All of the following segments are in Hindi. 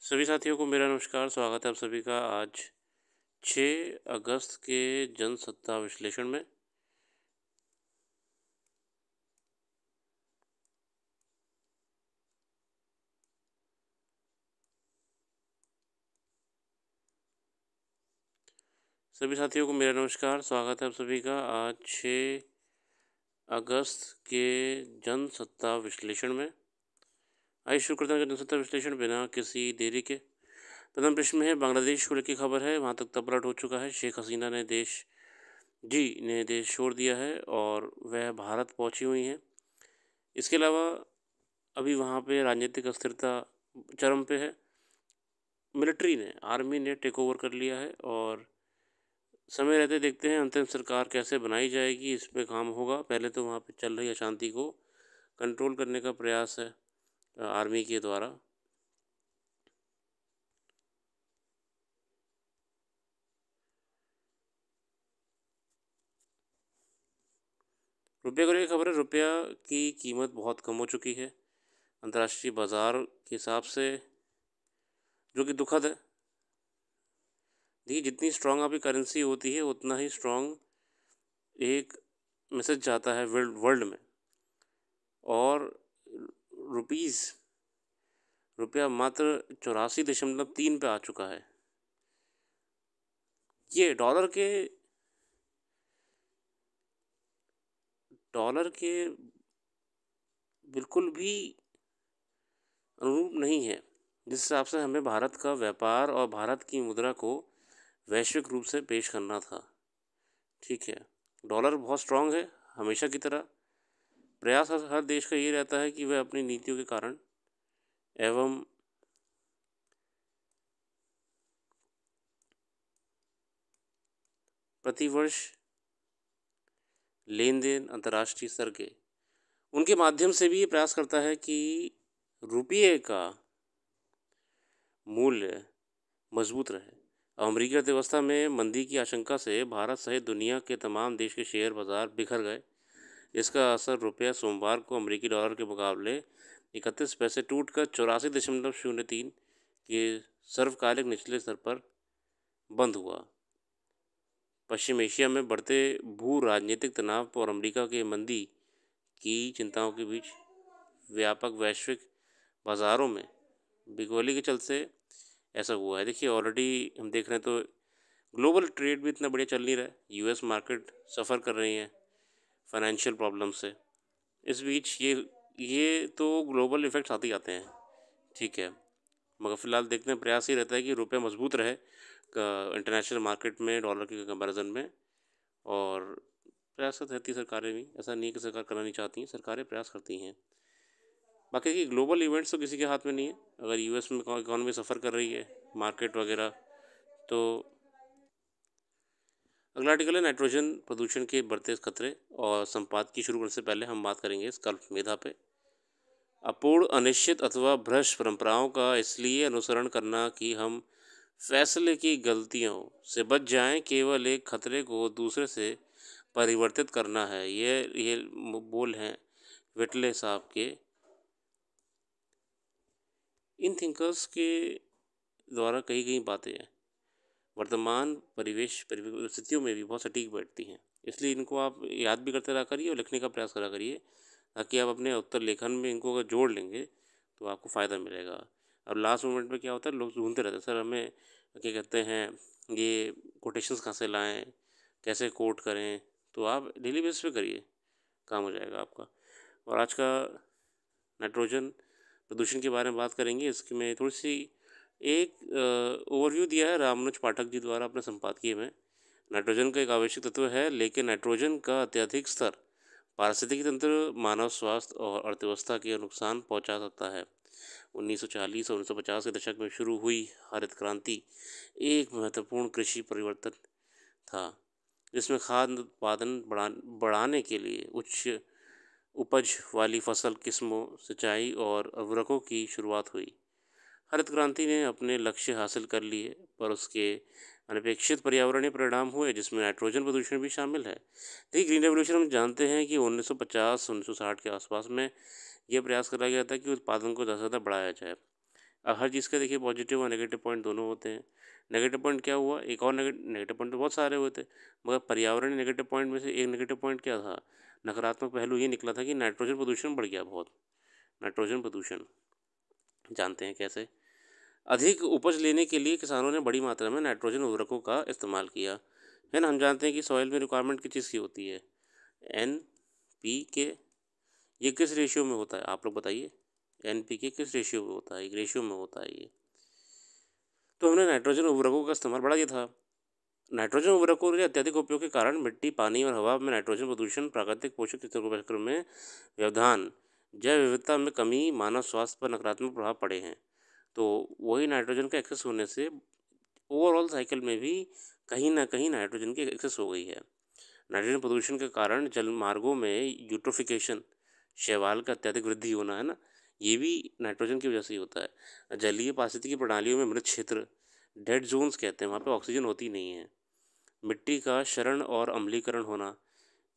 सभी साथियों को मेरा नमस्कार। स्वागत है आप सभी का आज 6 अगस्त के जनसत्ता विश्लेषण में। सभी साथियों को मेरा नमस्कार। स्वागत है आप सभी का आज 6 अगस्त के जनसत्ता विश्लेषण में। आइए शुरू करते हैं जनसत्ता विश्लेषण बिना किसी देरी के। प्रथम प्रश्न में है, बांग्लादेश को लेकर खबर है, वहाँ तक तबलट हो चुका है। शेख हसीना ने देश छोड़ दिया है और वह भारत पहुंची हुई हैं। इसके अलावा अभी वहाँ पे राजनीतिक अस्थिरता चरम पे है। आर्मी ने टेक ओवर कर लिया है और समय रहते देखते हैं अंतिम सरकार कैसे बनाई जाएगी, इस पे काम होगा। पहले तो वहाँ पे चल रही अशांति को कंट्रोल करने का प्रयास है आर्मी के द्वारा। रुपये को लेकर खबर है, रुपया की कीमत बहुत कम हो चुकी है अंतर्राष्ट्रीय बाज़ार के हिसाब से, जो कि दुखद है। देखिए, जितनी स्ट्रांग आपकी करेंसी होती है उतना ही स्ट्रांग एक मैसेज जाता है वर्ल्ड में। और रुपीज़ रुपया मात्र 84.3 पे आ चुका है। ये डॉलर के बिल्कुल भी अनुरूप नहीं है, जिस हिसाब से हमें भारत का व्यापार और भारत की मुद्रा को वैश्विक रूप से पेश करना था। ठीक है, डॉलर बहुत स्ट्रांग है हमेशा की तरह। प्रयास हर देश का ये रहता है कि वह अपनी नीतियों के कारण एवं प्रतिवर्ष लेन देन अंतर्राष्ट्रीय स्तर के उनके माध्यम से भी ये प्रयास करता है कि रुपये का मूल्य मजबूत रहे। अमेरिकी अर्थव्यवस्था में मंदी की आशंका से भारत सहित दुनिया के तमाम देश के शेयर बाजार बिखर गए। इसका असर रुपया सोमवार को अमेरिकी डॉलर के मुकाबले 31 पैसे टूटकर 84.03 के सर्वकालिक निचले स्तर पर बंद हुआ। पश्चिम एशिया में बढ़ते भू राजनीतिक तनाव और अमेरिका के मंदी की चिंताओं के बीच व्यापक वैश्विक बाज़ारों में बिकवाली के चलते ऐसा हुआ है। देखिए, ऑलरेडी हम देख रहे हैं तो ग्लोबल ट्रेड भी इतना बढ़िया चल नहीं रहा है। यूएस मार्केट सफ़र कर रही है फाइनेंशियल प्रॉब्लम से। इस बीच ये तो ग्लोबल इफ़ेक्ट्स आते ही आते हैं। ठीक है, मगर फ़िलहाल देखते हैं, प्रयास ही रहता है कि रुपया मजबूत रहे इंटरनेशनल मार्केट में डॉलर के कंपैरिजन में। और प्रयास रहती है सरकारें भी, ऐसा नहीं है कि सरकार करना नहीं चाहती हैं, सरकारें प्रयास करती हैं। बाकी की ग्लोबल इवेंट्स तो किसी के हाथ में नहीं है। अगर यूएस में इकॉनमी सफ़र कर रही है मार्केट वगैरह, तो अगला आर्टिकल है नाइट्रोजन प्रदूषण के बढ़ते खतरे। और संपादकीय शुरू करने से पहले हम बात करेंगे इस कल्प मेधा पे। अपूर्ण, अनिश्चित अथवा भ्रष्ट परंपराओं का इसलिए अनुसरण करना कि हम फैसले की गलतियों से बच जाएं, केवल एक खतरे को दूसरे से परिवर्तित करना है। ये बोल हैं विटले साहब के। इन थिंकर्स के द्वारा कही गई बातें हैं वर्तमान परिस्थितियों में भी बहुत सटीक बैठती हैं। इसलिए इनको आप याद भी करते रहा करिए और लिखने का प्रयास करा करिए, ताकि आप अपने उत्तर लेखन में इनको अगर जोड़ लेंगे तो आपको फ़ायदा मिलेगा। अब लास्ट मोमेंट में क्या होता है, लोग ढूंढते रहते हैं, सर हमें क्या कहते हैं, ये कोटेशंस कहाँ से लाएँ, कैसे कोट करें। तो आप डेली बेसिस पे करिए, काम हो जाएगा आपका। और आज का नाइट्रोजन प्रदूषण के बारे में बात करेंगे। इसकी मैं थोड़ी सी एक ओवरव्यू दिया है रामानुज पाठक जी द्वारा अपने संपादकीय में। नाइट्रोजन का एक आवश्यक तत्व है, लेकिन नाइट्रोजन का अत्यधिक स्तर पारिस्थितिकी तंत्र, मानव स्वास्थ्य और अर्थव्यवस्था के नुकसान पहुंचा सकता है। 1940 और 1950 के दशक में शुरू हुई हरित क्रांति एक महत्वपूर्ण कृषि परिवर्तन था, जिसमें खाद्य उत्पादन बढ़ाने के लिए उच्च उपज वाली फसल किस्मों, सिंचाई और उर्वरकों की शुरुआत हुई। हरित क्रांति ने अपने लक्ष्य हासिल कर लिए, पर उसके अनपेक्षित पर्यावरणीय परिणाम हुए, जिसमें नाइट्रोजन प्रदूषण भी शामिल है। देखिए, ग्रीन रेवोल्यूशन हम जानते हैं कि 1950-1960 के आसपास में यह प्रयास करा गया था कि उत्पादन को ज़्यादा से ज़्यादा बढ़ाया जाए। अब हर चीज़ के देखिए पॉजिटिव और नेगेटिव पॉइंट दोनों होते हैं। नेगेटिव पॉइंट क्या हुआ, एक और नेगेटिव पॉइंट तो बहुत सारे हुए थे, मगर पर्यावरणीय नेगेटिव पॉइंट में से एक नेगेटिव पॉइंट क्या था, नकारात्मक पहलू ये निकला था कि नाइट्रोजन प्रदूषण बढ़ गया बहुत। नाइट्रोजन प्रदूषण जानते हैं कैसे? अधिक उपज लेने के लिए किसानों ने बड़ी मात्रा में नाइट्रोजन उर्वरकों का इस्तेमाल किया, है ना? हम जानते हैं कि सॉइल में रिक्वायरमेंट किस चीज़ की होती है, NPK। ये किस रेशियो में होता है आप लोग बताइए? NPK किस रेशियो में होता है? एक रेशियो में होता है ये। तो हमने नाइट्रोजन उर्वरकों का इस्तेमाल बढ़ा दिया था। नाइट्रोजन उर्वरकों के अत्यधिक उपयोग के कारण मिट्टी, पानी और हवा में नाइट्रोजन प्रदूषण, प्राकृतिक पोषक तत्वों के चक्र में व्यवधान, जैव विविधता में कमी, मानव स्वास्थ्य पर नकारात्मक प्रभाव पड़े हैं। तो वही नाइट्रोजन का एक्सेस होने से ओवरऑल साइकिल में भी कहीं न कहीं नाइट्रोजन की एक्सेस हो गई है। नाइट्रोजन प्रदूषण के कारण जलमार्गों में यूट्रोफिकेशन, शैवाल का अत्यधिक वृद्धि होना, है ना? ये भी नाइट्रोजन की वजह से ही होता है। जलीय पारिस्थितिकी प्रणालियों में मृत क्षेत्र, डेड ज़ोन्स कहते हैं, वहाँ पे ऑक्सीजन होती नहीं है। मिट्टी का क्षरण और अम्लीकरण होना,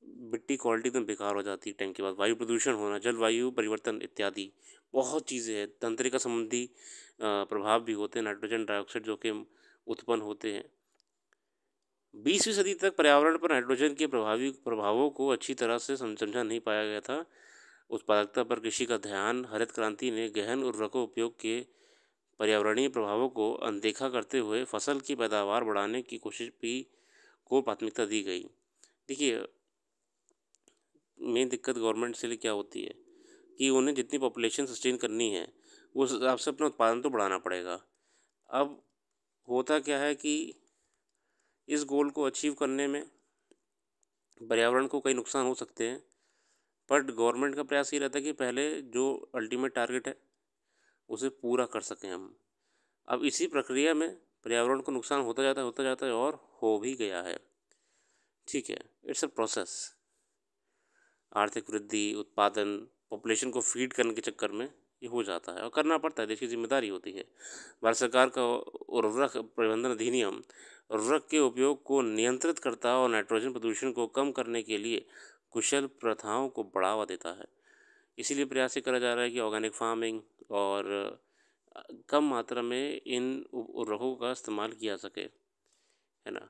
मिट्टी क्वालिटी एकदम बेकार हो जाती है टाइम के बाद। वायु प्रदूषण होना, जलवायु परिवर्तन इत्यादि बहुत चीज़ें हैं। तंत्रिका संबंधी प्रभाव भी होते हैं, नाइट्रोजन डाइऑक्साइड जो कि उत्पन्न होते हैं। 20वीं सदी तक पर्यावरण पर नाइट्रोजन के प्रभावी प्रभावों को अच्छी तरह से समझा नहीं पाया गया था। उत्पादकता पर कृषि का ध्यान, हरित क्रांति ने गहन उर्वरकों उपयोग के पर्यावरणीय प्रभावों को अनदेखा करते हुए फसल की पैदावार बढ़ाने की कोशिश भी को प्राथमिकता दी गई। देखिए, मेन दिक्कत गवर्नमेंट से लिए क्या होती है कि उन्हें जितनी पॉपुलेशन सस्टेन करनी है, उस हिसाब से अपना उत्पादन तो बढ़ाना पड़ेगा। अब होता क्या है कि इस गोल को अचीव करने में पर्यावरण को कई नुकसान हो सकते हैं, बट गवर्नमेंट का प्रयास ये रहता है कि पहले जो अल्टीमेट टारगेट है उसे पूरा कर सकें हम। अब इसी प्रक्रिया में पर्यावरण को नुकसान होता जाता है और हो भी गया है। ठीक है, इट्स अ प्रोसेस। आर्थिक वृद्धि, उत्पादन, पॉपुलेशन को फीड करने के चक्कर में ये हो जाता है और करना पड़ता है, देश की जिम्मेदारी होती है। भारत सरकार का उर्वरक प्रबंधन अधिनियम उर्वरक के उपयोग को नियंत्रित करता और नाइट्रोजन प्रदूषण को कम करने के लिए कुशल प्रथाओं को बढ़ावा देता है। इसीलिए प्रयास ये करा जा रहा है कि ऑर्गेनिक फार्मिंग और कम मात्रा में इन उर्वरकों का इस्तेमाल किया सके, है ना?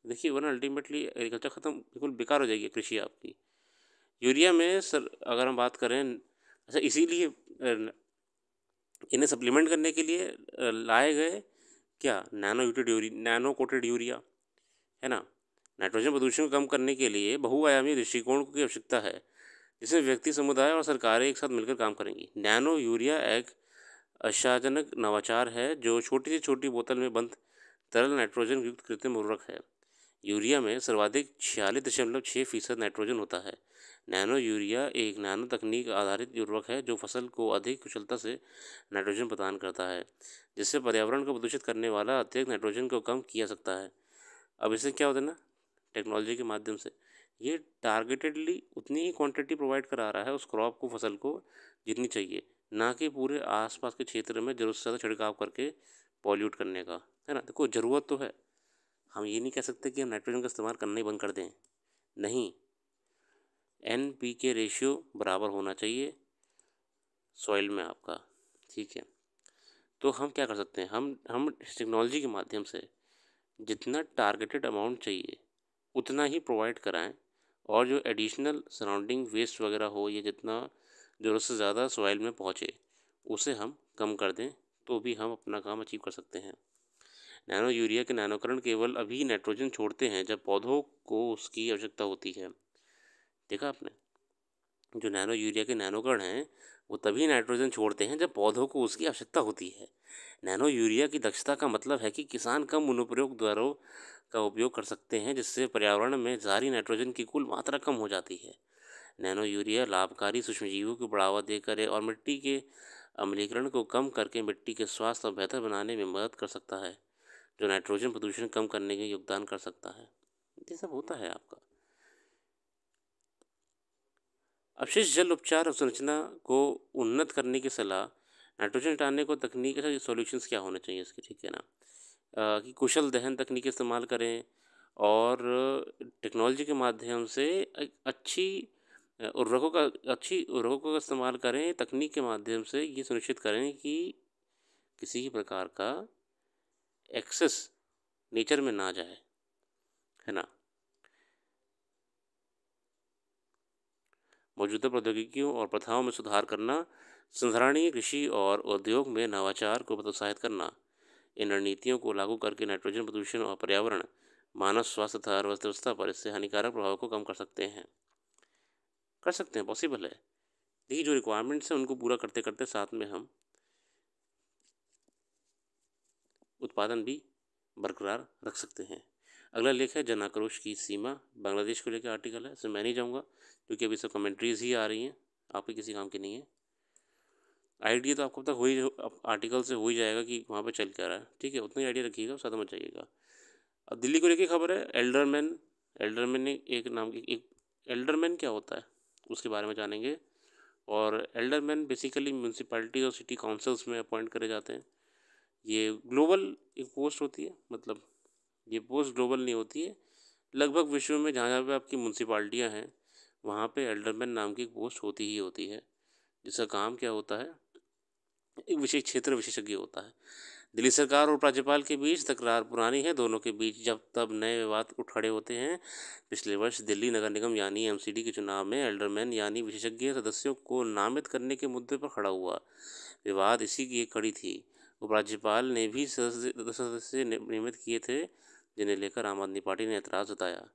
देखिए, वरना अल्टीमेटली एग्रीकल्चर ख़त्म, बिल्कुल बेकार हो जाएगी कृषि आपकी। यूरिया में सर अगर हम बात करें, अच्छा इसीलिए इन्हें सप्लीमेंट करने के लिए लाए गए क्या, नैनो कोटेड यूरिया, है ना? नाइट्रोजन प्रदूषण को कम करने के लिए बहुआयामी दृष्टिकोण की आवश्यकता है, जिसमें व्यक्ति, समुदाय और सरकारें एक साथ मिलकर काम करेंगी। नैनो यूरिया एक आशाजनक नवाचार है जो छोटी से छोटी बोतल में बंद तरल नाइट्रोजन युक्त कृत्रिम उर्वरक है। यूरिया में सर्वाधिक 46.6% नाइट्रोजन होता है। नैनो यूरिया एक नैनो तकनीक आधारित उर्वरक है जो फसल को अधिक कुशलता से नाइट्रोजन प्रदान करता है, जिससे पर्यावरण को प्रदूषित करने वाला अतिरिक्त नाइट्रोजन को कम किया सकता है। अब इससे क्या होता है ना, टेक्नोलॉजी के माध्यम से ये टारगेटेडली उतनी ही क्वांटिटी प्रोवाइड करा रहा है उस क्रॉप को, फसल को जितनी चाहिए, ना कि पूरे आसपास के क्षेत्र में ज़रूरत से ज़्यादा छिड़काव करके पॉल्यूट करने का, है ना? देखो, ज़रूरत तो है, हम ये नहीं कह सकते कि हम नाइट्रोजन का इस्तेमाल करना ही बंद कर दें। नहीं, NPK रेशियो बराबर होना चाहिए सॉइल में आपका। ठीक है, तो हम क्या कर सकते हैं, हम टेक्नोलॉजी के माध्यम से जितना टारगेटेड अमाउंट चाहिए उतना ही प्रोवाइड कराएं, और जो एडिशनल सराउंडिंग वेस्ट वगैरह हो, या जितना ज़रूरत से ज़्यादा सॉइल में पहुँचे उसे हम कम कर दें, तो भी हम अपना काम अचीव कर सकते हैं। नैनो यूरिया के नैनोकरण केवल अभी नाइट्रोजन छोड़ते हैं जब पौधों को उसकी आवश्यकता होती है। देखा आपने, जो नैनो यूरिया के नैनोकण हैं वो तभी नाइट्रोजन छोड़ते हैं जब पौधों को उसकी आवश्यकता होती है। नैनो यूरिया की दक्षता का मतलब है कि किसान कम अनुप्रयोग दरों का उपयोग कर सकते हैं, जिससे पर्यावरण में जारी नाइट्रोजन की कुल मात्रा कम हो जाती है। नैनो यूरिया लाभकारी सूक्ष्मजीवों को बढ़ावा देकर और मिट्टी के अम्लीकरण को कम करके मिट्टी के स्वास्थ्य और बेहतर बनाने में मदद कर सकता है, जो नाइट्रोजन प्रदूषण कम करने में योगदान कर सकता है। ये सब होता है आपका। अपशिष्ट जल उपचार अवसंरचना को उन्नत करने की सलाह, नाइट्रोजन हटाने को तकनीक, अच्छा सॉल्यूशंस क्या होने चाहिए इसके, ठीक है ना? कि कुशल दहन तकनीक इस्तेमाल करें और टेक्नोलॉजी के माध्यम से एक अच्छी उर्वरकों का इस्तेमाल करें। तकनीक के माध्यम से ये सुनिश्चित करें कि किसी भी प्रकार का एक्सेस नेचर में ना जाए, है ना। मौजूदा प्रौद्योगिकियों और प्रथाओं में सुधार करना, संधारणीय कृषि और उद्योग में नवाचार को प्रोत्साहित करना। इन रणनीतियों को लागू करके नाइट्रोजन प्रदूषण और पर्यावरण, मानव स्वास्थ्य तथा अर्थव्यवस्था पर इससे हानिकारक प्रभाव को कम कर सकते हैं, पॉसिबल है। देखिए, जो रिक्वायरमेंट्स हैं उनको पूरा करते करते साथ में हम उत्पादन भी बरकरार रख सकते हैं। अगला लेख है जन आक्रोश की सीमा, बांग्लादेश को लेकर आर्टिकल है। इसमें मैं नहीं जाऊँगा क्योंकि अभी सब कमेंट्रीज ही आ रही हैं, आपके किसी काम की नहीं है। आइडिया तो आपको तक हो ही आर्टिकल से हो ही जाएगा कि वहाँ पे चल क्या रहा है, ठीक है, उतना ही आइडिया रखिएगा, ज़्यादा मत जाइएगा। अब दिल्ली को लेकर खबर है, एल्डरमैन ने एक नाम की एक एल्डरमैन क्या होता है उसके बारे में जानेंगे। और एल्डरमैन बेसिकली म्यूनसिपैलिटी और सिटी काउंसिल्स में अपॉइंट करे जाते हैं। ये ग्लोबल एक पोस्ट होती है, मतलब ये पोस्ट ग्लोबल नहीं होती है, लगभग विश्व में जहाँ जहाँ पे आपकी म्यूनसिपाल्टियाँ हैं वहाँ पे एल्डरमैन नाम की एक पोस्ट होती ही होती है, जिसका काम क्या होता है, एक विशेष क्षेत्र विशेषज्ञ होता है। दिल्ली सरकार और राज्यपाल के बीच तकरार पुरानी है, दोनों के बीच जब तब नए विवाद उठ खड़े होते हैं। पिछले वर्ष दिल्ली नगर निगम यानी एमसीडी के चुनाव में एल्डरमैन यानी विशेषज्ञ सदस्यों को नामित करने के मुद्दे पर खड़ा हुआ विवाद इसी की एक कड़ी थी। उपराज्यपाल ने भी सदस्य नियमित किए थे, जिन्हें लेकर आम आदमी पार्टी ने एतराज़ जताया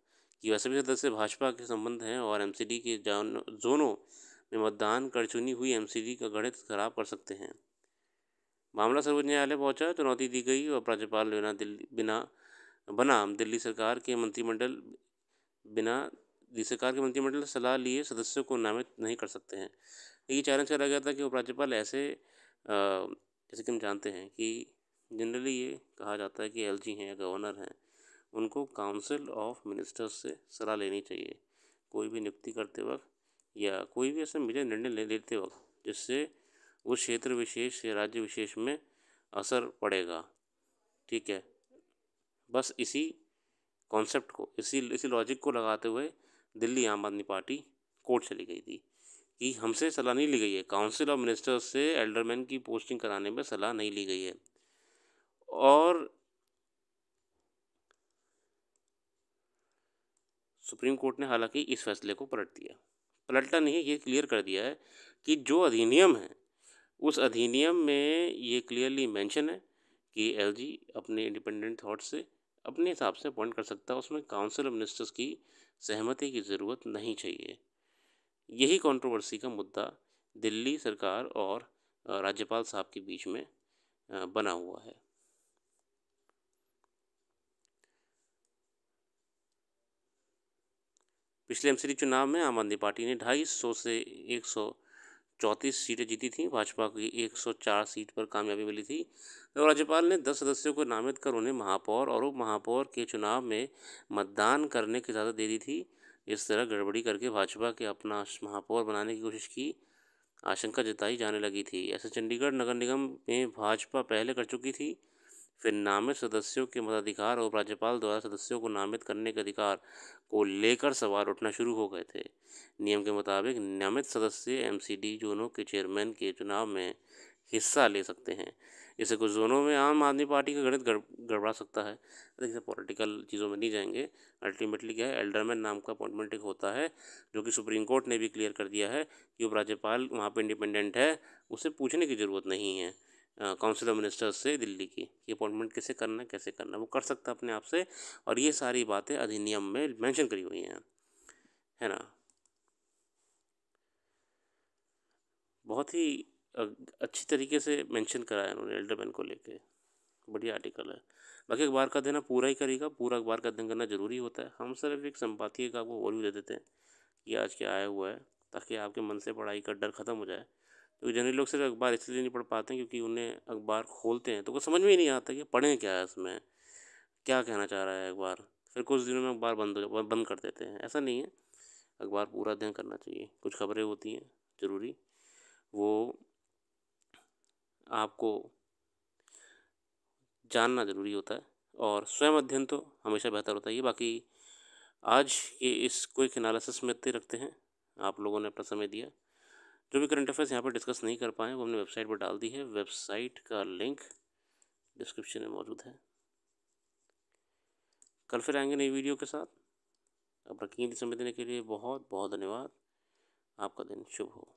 कि वैसे भी सदस्य भाजपा के संबंध हैं और एमसीडी के जोनों में मतदान कर चुनी हुई एमसीडी का गणित खराब कर सकते हैं। मामला सर्वोच्च न्यायालय पहुंचा, चुनौती दी गई और राज्यपाल दिल्ली सरकार के मंत्रिमंडल सलाह लिए सदस्यों को नामित नहीं कर सकते हैं। ये चैलेंज करा गया था कि उपराज्यपाल जैसे कि हम जानते हैं कि जनरली ये कहा जाता है कि एलजी हैं या गवर्नर हैं, उनको काउंसिल ऑफ मिनिस्टर्स से सलाह लेनी चाहिए कोई भी नियुक्ति करते वक्त या कोई भी ऐसा मेजर निर्णय लेते वक्त जिससे उस क्षेत्र विशेष या राज्य विशेष में असर पड़ेगा, ठीक है। बस इसी कॉन्सेप्ट को, इसी लॉजिक को लगाते हुए दिल्ली आम आदमी पार्टी कोर्ट चली गई थी कि हमसे सलाह नहीं ली गई है, काउंसिल ऑफ मिनिस्टर्स से एल्डरमैन की पोस्टिंग कराने में सलाह नहीं ली गई है। और सुप्रीम कोर्ट ने हालांकि इस फैसले को पलटा नहीं, ये क्लियर कर दिया है कि जो अधिनियम है उस अधिनियम में ये क्लियरली मेंशन है कि एलजी अपने इंडिपेंडेंट थॉट से अपने हिसाब से अपॉइंट कर सकता है, उसमें काउंसिल ऑफ मिनिस्टर्स की सहमति की ज़रूरत नहीं चाहिए। यही कंट्रोवर्सी का मुद्दा दिल्ली सरकार और राज्यपाल साहब के बीच में बना हुआ है। पिछले एमसीडी चुनाव में आम आदमी पार्टी ने 250 से 134 सीटें जीती थीं, भाजपा की 104 सीट पर कामयाबी मिली थी। तो राज्यपाल ने 10 सदस्यों को नामित कर उन्हें महापौर और उप महापौर के चुनाव में मतदान करने की इजाज़त दे दी थी। इस तरह गड़बड़ी करके भाजपा के अपना महापौर बनाने की कोशिश की आशंका जताई जाने लगी थी। ऐसे चंडीगढ़ नगर निगम में भाजपा पहले कर चुकी थी। फिर नामित सदस्यों के मताधिकार और राज्यपाल द्वारा सदस्यों को नामित करने के अधिकार को लेकर सवाल उठना शुरू हो गए थे। नियम के मुताबिक नामित सदस्य एमसीडी जोनों के चेयरमैन के चुनाव में हिस्सा ले सकते हैं। इससे कुछ जोनों में आम आदमी पार्टी का गणित गड़बड़ा सकता है। देखिए, पॉलिटिकल चीज़ों में नहीं जाएंगे। अल्टीमेटली क्या है, एल्डरमैन नाम का अपॉइंटमेंट एक होता है जो कि सुप्रीम कोर्ट ने भी क्लियर कर दिया है कि उपराज्यपाल वहाँ पर इंडिपेंडेंट है, उसे पूछने की ज़रूरत नहीं है काउंसिल ऑफ मिनिस्टर्स से दिल्ली की ये अपॉइंटमेंट कैसे करना है वो कर सकता है अपने आप से। और ये सारी बातें अधिनियम में मेंशन करी हुई हैं, है ना। बहुत ही अच्छी तरीके से मेंशन करा है उन्होंने एल्डरमैन को लेके, बढ़िया आर्टिकल है। बाकी अखबार का देना पूरा ही करेगा, पूरा अखबार का अध्ययन करना ज़रूरी होता है। हम सिर्फ एक संपादकीय का आपको ओवरव्यू दे देते हैं कि आज क्या आया हुआ है, ताकि आपके मन से पढ़ाई का डर ख़त्म हो जाए। तो जनरली लोग सिर्फ अखबार इसलिए नहीं पढ़ पाते हैं क्योंकि उन्हें अखबार खोलते हैं तो कुछ समझ में ही नहीं आता कि पढ़ें क्या है, इसमें क्या कहना चाह रहा है अखबार। फिर कुछ दिनों में अखबार बंद कर देते हैं। ऐसा नहीं है, अखबार पूरा अध्ययन करना चाहिए। कुछ खबरें होती हैं ज़रूरी, वो आपको जानना ज़रूरी होता है और स्वयं अध्ययन तो हमेशा बेहतर होता ही है। बाकी आज के इस क्विक एनालिसिस में इतने रखते हैं। आप लोगों ने अपना समय दिया, जो भी करंट अफेयर्स यहाँ पर डिस्कस नहीं कर पाए वो हमने वेबसाइट पर डाल दी है। वेबसाइट का लिंक डिस्क्रिप्शन में मौजूद है। कल फिर आएंगे नई वीडियो के साथ। अपना कीमती समय देने के लिए बहुत बहुत धन्यवाद। आपका दिन शुभ हो।